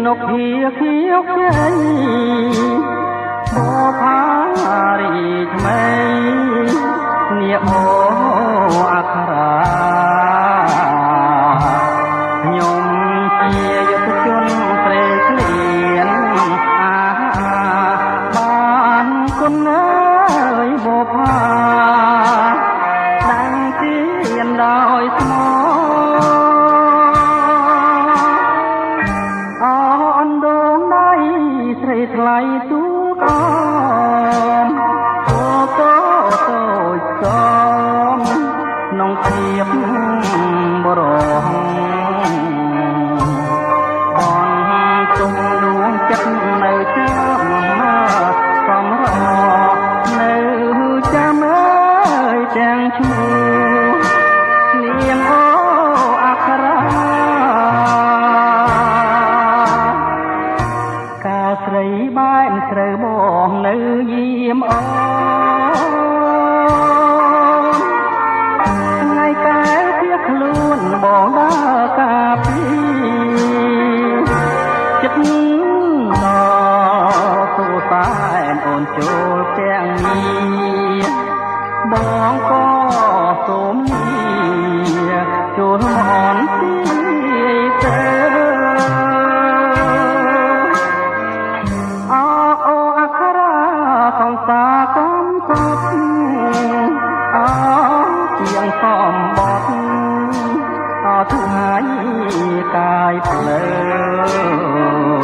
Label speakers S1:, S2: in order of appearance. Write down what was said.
S1: นกเพียเขียวใจโบพารีทำไมเนี่ยโออัครายมเชียยุทธชนเตรเลียนบ้านคนเอ๋ยโบพาดังเทียนดอยสมอថ្លៃទូកនអូតូតូចសំក្នុងភាពបរោះបនទុំដួងចិត្តនៅចាំសំរនៅចាំអើយទាំងឈ្មោះនាងអូអក្សរាស្រីបែនត្រូវបងនៅយាមអូនថ្ងៃកែភៀសខ្លួនបងដើរកាពីចិត្តដល់ទូតែអូនចូលទាំងនេះបងក៏សូមលាចូលអនទីទៅសាកំកត់អោជាងសំបត់អត់ថ្ងៃកាយភ្លើ